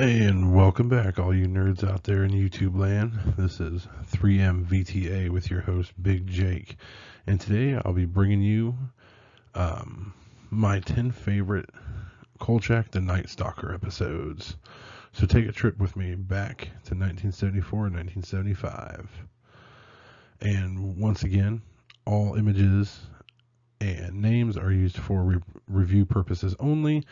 And welcome back, all you nerds out there in YouTube land. This is 3M VTA with your host, Big Jake. And today I'll be bringing you my 10 favorite Kohlchak the Night Stalker episodes. So take a trip with me back to 1974 and 1975. And once again, all images and names are used for review purposes only.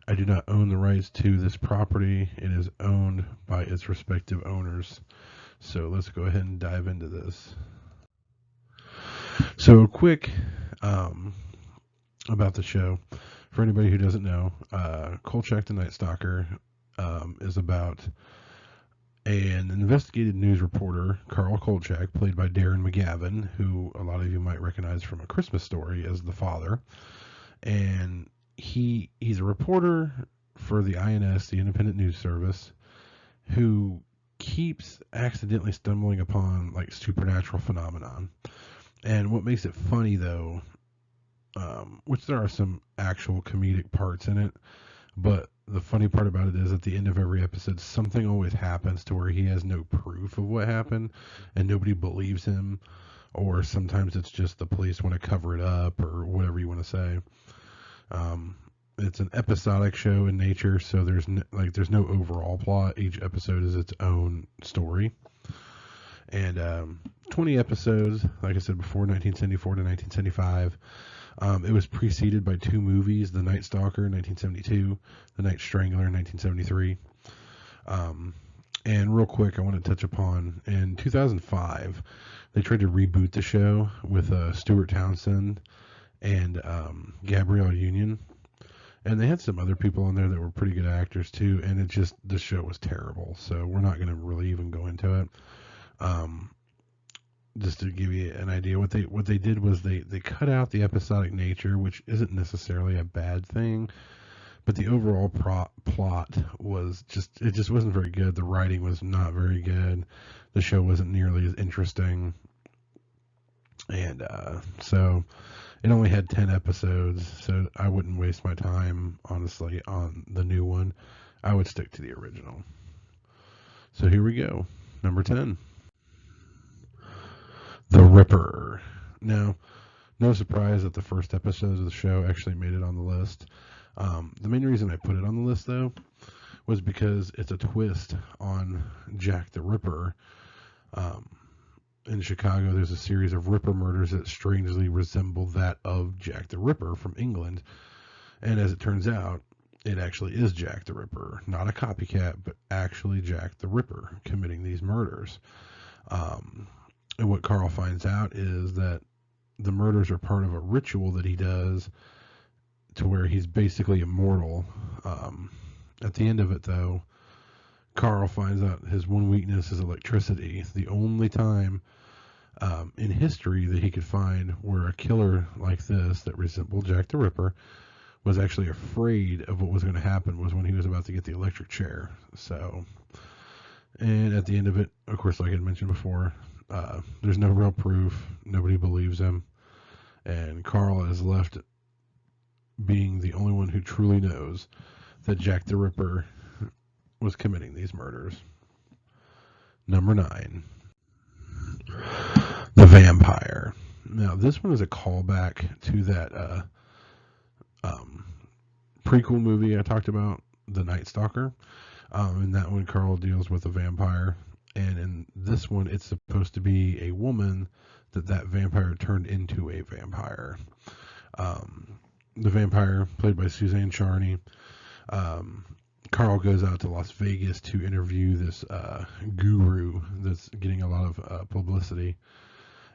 I do not own the rights to this property. It is owned by its respective owners. So let's go ahead and dive into this. So quick about the show. For anybody who doesn't know, Kohlchak the Night Stalker is about an investigative news reporter, Carl Kohlchak, played by Darren McGavin, who a lot of you might recognize from A Christmas Story as the father. And he's a reporter for the INS, the Independent News Service, who keeps accidentally stumbling upon like supernatural phenomenon. And what makes it funny, though, which there are some actual comedic parts in it, but the funny part about it is at the end of every episode, something always happens to where he has no proof of what happened and nobody believes him, or sometimes it's just the police want to cover it up or whatever you want to say. It's an episodic show in nature, so there's no overall plot. Each episode is its own story. And 20 episodes, like I said before, 1974 to 1975. It was preceded by two movies, The Night Stalker in 1972, The Night Strangler in 1973. And real quick, I want to touch upon, in 2005, they tried to reboot the show with Stuart Townsend and Gabrielle Union. And they had some other people on there that were pretty good actors too, and the show was terrible. So we're not going to really even go into it. Just to give you an idea, what they did was they cut out the episodic nature, which isn't necessarily a bad thing, but the overall plot was it just wasn't very good. The writing was not very good. The show wasn't nearly as interesting, and so it only had 10 episodes. So I wouldn't waste my time, honestly, on the new one. I would stick to the original. So here we go, number 10. The Ripper. Now, no surprise that the first episodes of the show actually made it on the list. The main reason I put it on the list, though, was because it's a twist on Jack the Ripper. In Chicago, there's a series of Ripper murders that strangely resemble that of Jack the Ripper from England. And as it turns out, it actually is Jack the Ripper. Not a copycat, but actually Jack the Ripper committing these murders. And what Carl finds out is that the murders are part of a ritual that he does to where he's basically immortal. At the end of it, though, Carl finds out his one weakness is electricity. The only time in history that he could find where a killer like this that resembled Jack the Ripper was actually afraid of what was going to happen was when he was about to get the electric chair. So, and at the end of it, of course, like I had mentioned before, there's no real proof. Nobody believes him. And Carl is left being the only one who truly knows that Jack the Ripper was committing these murders. Number 9. The Vampire. Now, this one is a callback to that prequel movie I talked about, The Night Stalker. In that one, Carl deals with a vampire. And in this one, it's supposed to be a woman that vampire turned into a vampire. The vampire, played by Suzanne Charney. Carl goes out to Las Vegas to interview this guru that's getting a lot of publicity.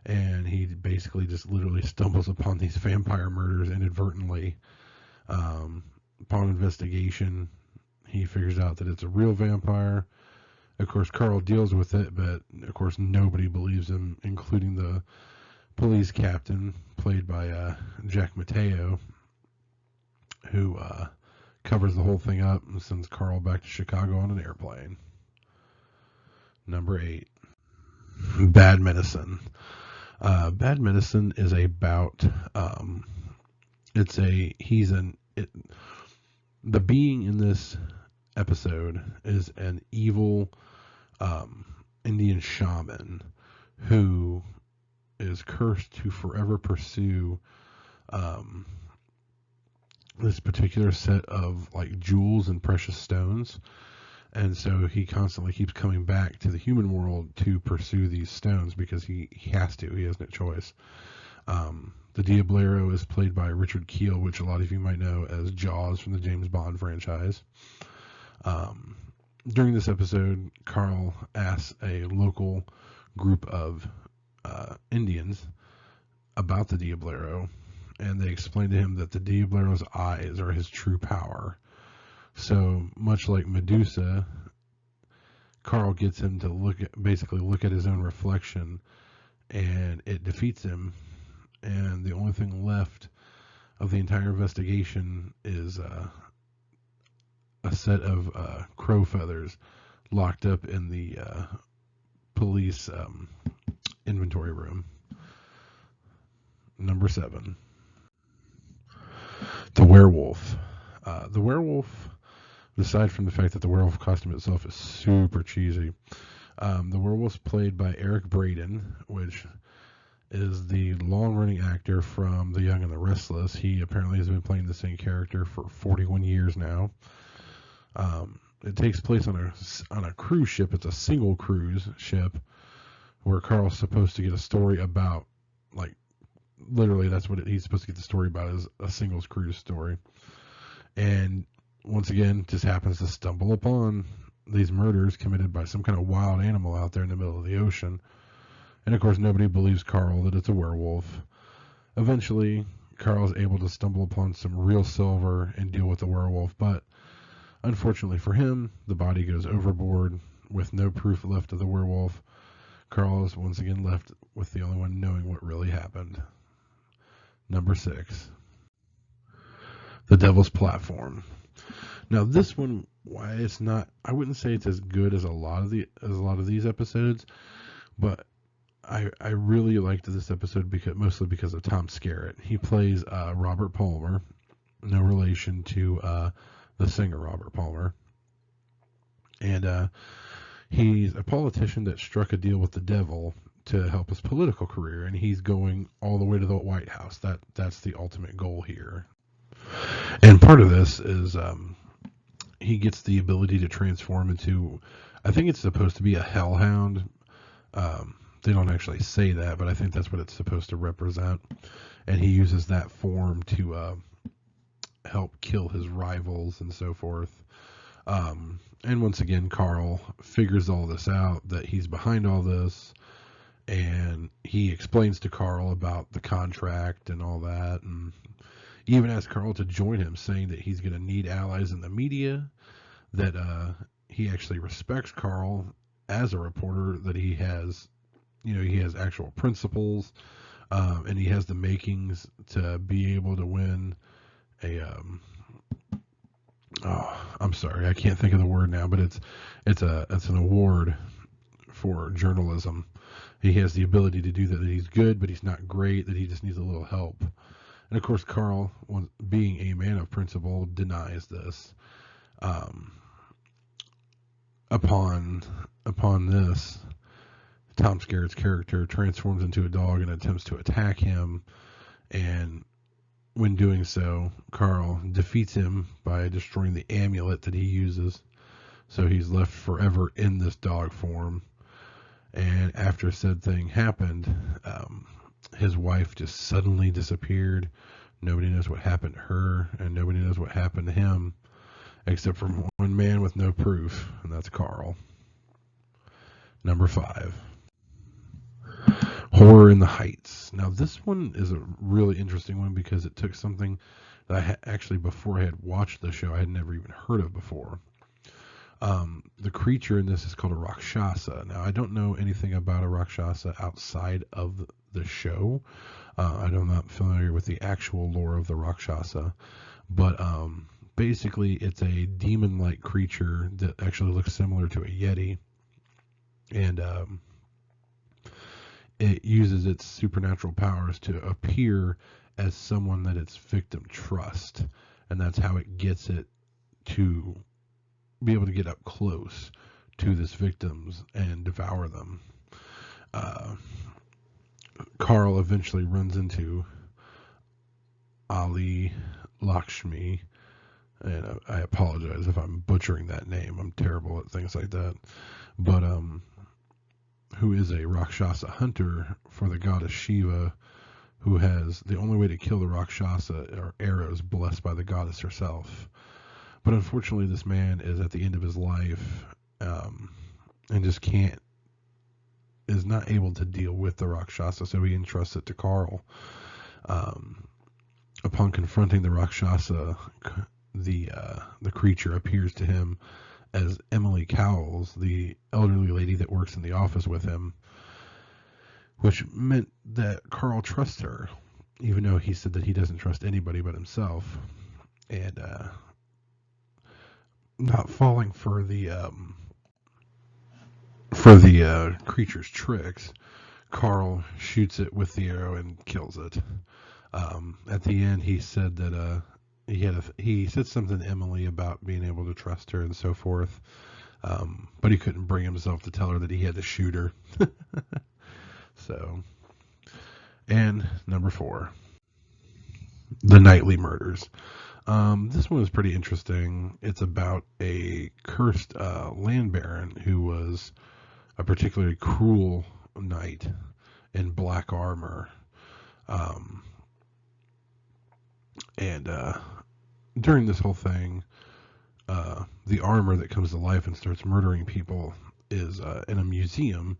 And he basically just literally stumbles upon these vampire murders inadvertently. Upon investigation, he figures out that it's a real vampire. Of course, Carl deals with it, but of course nobody believes him, including the police captain, played by Jack Mateo, who covers the whole thing up and sends Carl back to Chicago on an airplane. Number 8. Bad Medicine. Bad Medicine is about the being in this episode is an evil Indian shaman who is cursed to forever pursue this particular set of like jewels and precious stones. And so he constantly keeps coming back to the human world to pursue these stones because he has to. He has no choice. The Diablero is played by Richard Kiel, which a lot of you might know as Jaws from the James Bond franchise. During this episode, Carl asks a local group of Indians about the Diablero, and they explain to him that the Diablero's eyes are his true power. So much like Medusa, Carl gets him to basically look at his own reflection, and it defeats him. And the only thing left of the entire investigation is a set of crow feathers locked up in the police inventory room. Number 7. The Werewolf. The Werewolf, aside from the fact that the werewolf costume itself is super cheesy, the werewolf's played by Eric Braeden, which is the long-running actor from The Young and the Restless. He apparently has been playing the same character for 41 years now. It takes place on a cruise ship. It's a single cruise ship where Carl's supposed to get a story about, like, literally that's what he's supposed to get the story about, is a singles cruise story. And once again, just happens to stumble upon these murders committed by some kind of wild animal out there in the middle of the ocean. And of course, nobody believes Carl that it's a werewolf. Eventually, Carl's able to stumble upon some real silver and deal with the werewolf, but unfortunately for him, the body goes overboard with no proof left of the werewolf. Carl is once again left with the only one knowing what really happened. Number 6. The Devil's Platform. Now this one, why it's not, I wouldn't say it's as good as a lot of these episodes, but I really liked this episode mostly because of Tom Skerritt. He plays Robert Palmer, no relation to the singer Robert Palmer, and he's a politician that struck a deal with the devil to help his political career, and he's going all the way to the White House. That's the ultimate goal here. And part of this is he gets the ability to transform into, I think it's supposed to be a hellhound. They don't actually say that, but I think that's what it's supposed to represent. And he uses that form to help kill his rivals and so forth. And once again, Carl figures all this out, that he's behind all this. And he explains to Carl about the contract and all that. And even asks Carl to join him, saying that he's going to need allies in the media, that he actually respects Carl as a reporter, that he has actual principles, and he has the makings to be able to win I'm sorry, I can't think of the word now, but it's an award for journalism. He has the ability to do that he's good, but he's not great, that he just needs a little help. And of course, Carl, being a man of principle, denies this. Upon this, Tom Skerritt's character transforms into a dog and attempts to attack him, and when doing so, Carl defeats him by destroying the amulet that he uses. So he's left forever in this dog form. And after said thing happened, his wife just suddenly disappeared. Nobody knows what happened to her, and nobody knows what happened to him, except for one man with no proof, and that's Carl. Number 5. Horror in the Heights. Now this one is a really interesting one because it took something that actually, before I had watched the show, I had never even heard of before. The creature in this is called a Rakshasa. Now, I don't know anything about a Rakshasa outside of the show. I'm not familiar with the actual lore of the Rakshasa, but basically it's a demon-like creature that actually looks similar to a Yeti, and it uses its supernatural powers to appear as someone that its victim trusts, and that's how it gets it to be able to get up close to his victims and devour them. Uh, Carl eventually runs into Ali Lakshmi, and I apologize if I'm butchering that name. I'm terrible at things like that. But who is a Rakshasa hunter for the goddess Shiva, who has the only way to kill the Rakshasa are arrows blessed by the goddess herself. But unfortunately, this man is at the end of his life, and just is not able to deal with the Rakshasa, so he entrusts it to Carl. Upon confronting the Rakshasa, the creature appears to him as Emily Cowles, the elderly lady that works in the office with him, which meant that Carl trusts her, even though he said that he doesn't trust anybody but himself. And not falling for the creature's tricks, Carl shoots it with the arrow and kills it. At the end, he said that he said something to Emily about being able to trust her and so forth, but he couldn't bring himself to tell her that he had to shoot her. So, and number 4, the Nightly Murders. This one is pretty interesting. It's about a cursed land baron who was a particularly cruel knight in black armor. And during this whole thing, the armor that comes to life and starts murdering people is in a museum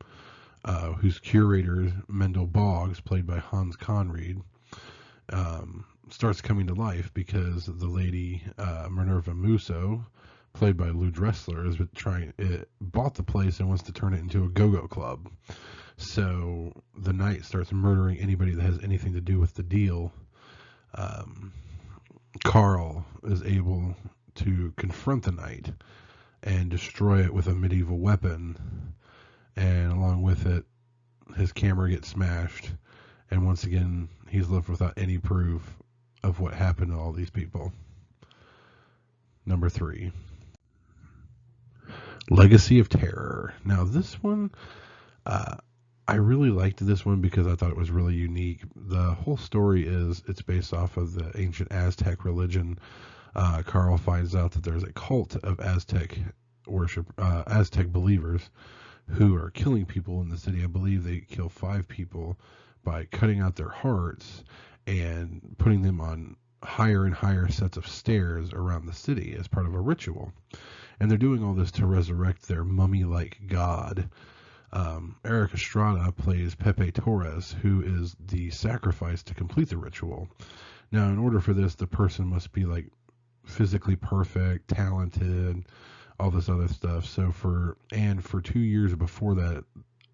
whose curator, Mendel Boggs, played by Hans Conried, starts coming to life because the lady Minerva Musso, played by Lou Dressler, bought the place and wants to turn it into a go-go club. So the knight starts murdering anybody that has anything to do with the deal. Carl is able to confront the knight and destroy it with a medieval weapon, and along with it, his camera gets smashed, and once again, he's left without any proof of what happened to all these people. Number 3, Legacy of Terror. Now, this one, I really liked this one because I thought it was really unique. The whole story it's based off of the ancient Aztec religion. Carl finds out that there's a cult of Aztec believers who are killing people in the city. I believe they kill 5 people by cutting out their hearts and putting them on higher and higher sets of stairs around the city as part of a ritual. And they're doing all this to resurrect their mummy-like god. Eric Estrada plays Pepe Torres, who is the sacrifice to complete the ritual. Now, in order for this, the person must be like physically perfect, talented, all this other stuff. So for 2 years before that,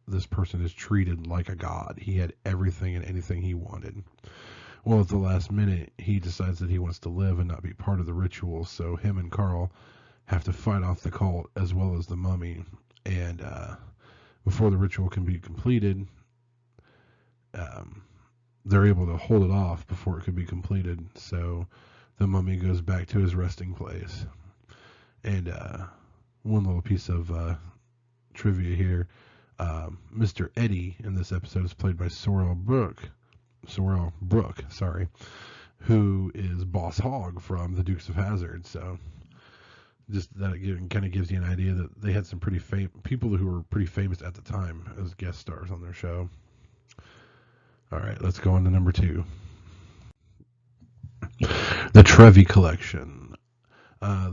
this person is treated like a god. He had everything and anything he wanted. Well, at the last minute, he decides that he wants to live and not be part of the ritual. So him and Carl have to fight off the cult as well as the mummy. And before the ritual can be completed, they're able to hold it off before it could be completed. So the mummy goes back to his resting place. And one little piece of trivia here, Mr. Eddie in this episode is played by Sorrel Brooke, who is Boss Hogg from the Dukes of Hazzard. So just that kind of gives you an idea that they had some pretty people who were pretty famous at the time as guest stars on their show. All right, let's go on to number 2. The Trevi Collection.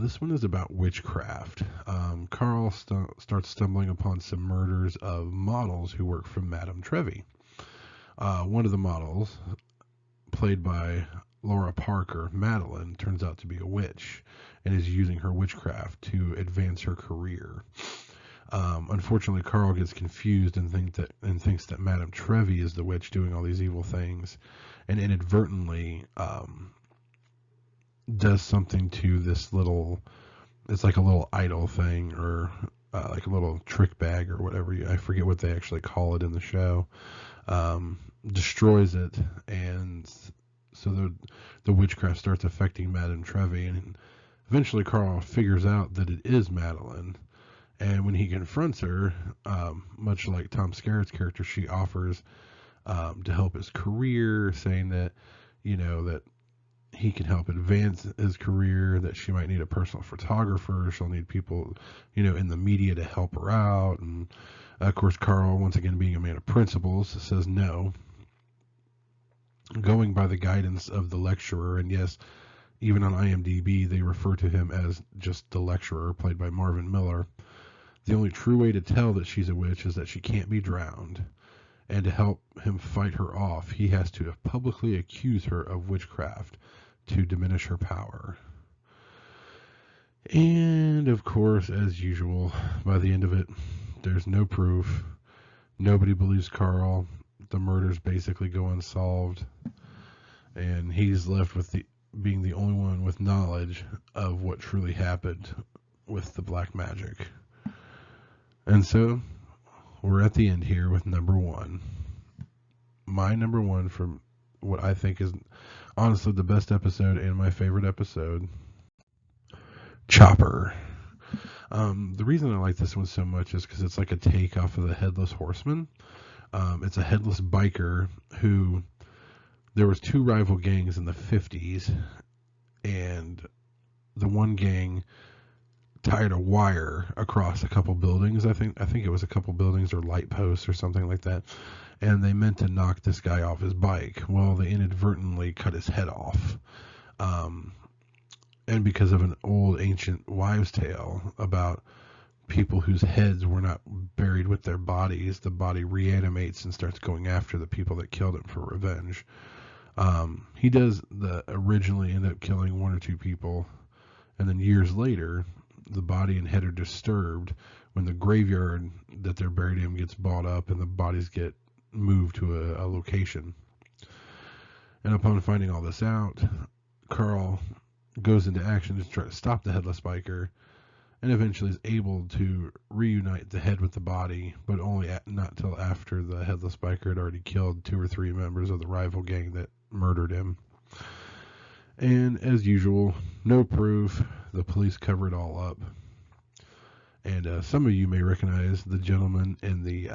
This one is about witchcraft. Carl starts stumbling upon some murders of models who work for Madame Trevi. One of the models, played by Laura Parker, Madeline, turns out to be a witch and is using her witchcraft to advance her career. Unfortunately, Carl gets confused and thinks that Madame Trevi is the witch doing all these evil things, and inadvertently does something to this little. It's like a little idol thing, or like a little trick bag, or whatever. I forget what they actually call it in the show. Destroys it, and so the witchcraft starts affecting Madame Trevi, and Eventually, Carl figures out that it is Madeline, and when he confronts her, much like Tom Skerritt's character, she offers to help his career, saying that, that he can help advance his career, that she might need a personal photographer, she'll need people, in the media to help her out. And of course, Carl, once again being a man of principles, says no, going by the guidance of the lecturer. And yes, even on IMDb, they refer to him as just the lecturer, played by Marvin Miller. The only true way to tell that she's a witch is that she can't be drowned. And to help him fight her off, he has to publicly accuse her of witchcraft to diminish her power. And of course, as usual, by the end of it, there's no proof. Nobody believes Carl. The murders basically go unsolved. And he's left with being the only one with knowledge of what truly happened with the black magic. And so, we're at the end here with number one. My number one from what I think is honestly the best episode and my favorite episode, Chopper. The reason I like this one so much is because it's like a take off of the Headless Horseman. It's a headless biker who, there was two rival gangs in the 50s, and the one gang tied a wire across a couple buildings. I think it was a couple buildings or light posts or something like that. And they meant to knock this guy off his bike. Well, they inadvertently cut his head off. And because of an old ancient wives' tale about people whose heads were not buried with their bodies, the body reanimates and starts going after the people that killed him for revenge. He does originally end up killing one or two people, and then years later, the body and head are disturbed when the graveyard that they're buried in gets bought up and the bodies get moved to a location. And upon finding all this out, Carl goes into action to try to stop the headless biker, and eventually is able to reunite the head with the body, but only not till after the headless biker had already killed 2 or 3 members of the rival gang that murdered him. And as usual, no proof. The police cover it all up. And some of you may recognize the gentleman in the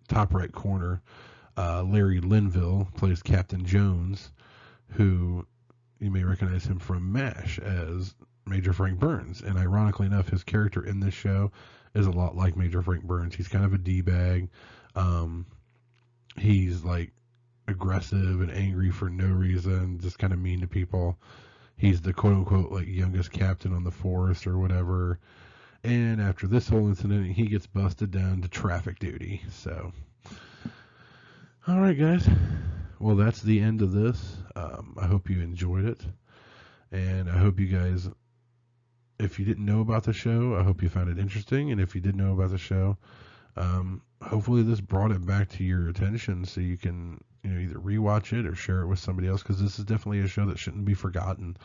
top right corner. Larry Linville plays Captain Jones, who you may recognize him from MASH as Major Frank Burns. And ironically enough, his character in this show is a lot like Major Frank Burns. He's kind of a D-bag. He's like aggressive and angry for no reason, just kind of mean to people. He's the quote-unquote like youngest captain on the force or whatever. And after this whole incident, he gets busted down to traffic duty. So, all right, guys. Well, that's the end of this. I hope you enjoyed it. And I hope you guys, if you didn't know about the show, I hope you found it interesting. And if you did know about the show, hopefully this brought it back to your attention so you can either rewatch it or share it with somebody else, because this is definitely a show that shouldn't be forgotten.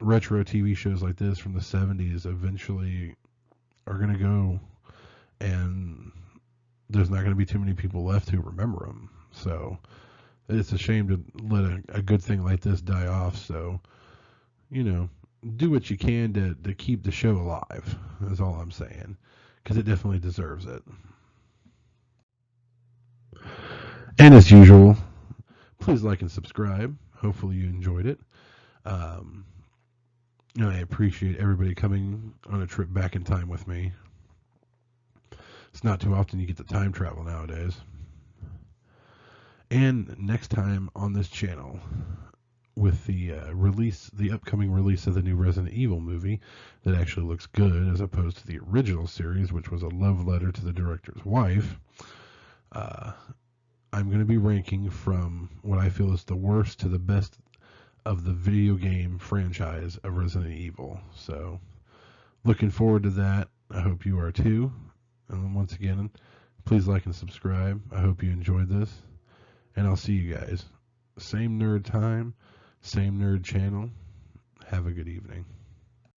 Retro TV shows like this from the 70s eventually are going to go, and there's not going to be too many people left who remember them. So it's a shame to let a good thing like this die off. So, do what you can to keep the show alive, is all I'm saying, because it definitely deserves it. And as usual, please like and subscribe. Hopefully you enjoyed it. I appreciate everybody coming on a trip back in time with me. It's not too often you get to time travel nowadays. And next time on this channel, with the upcoming release of the new Resident Evil movie that actually looks good as opposed to the original series, which was a love letter to the director's wife, I'm going to be ranking from what I feel is the worst to the best of the video game franchise of Resident Evil. So, looking forward to that. I hope you are too. And once again, please like and subscribe. I hope you enjoyed this. And I'll see you guys. Same nerd time, same nerd channel. Have a good evening.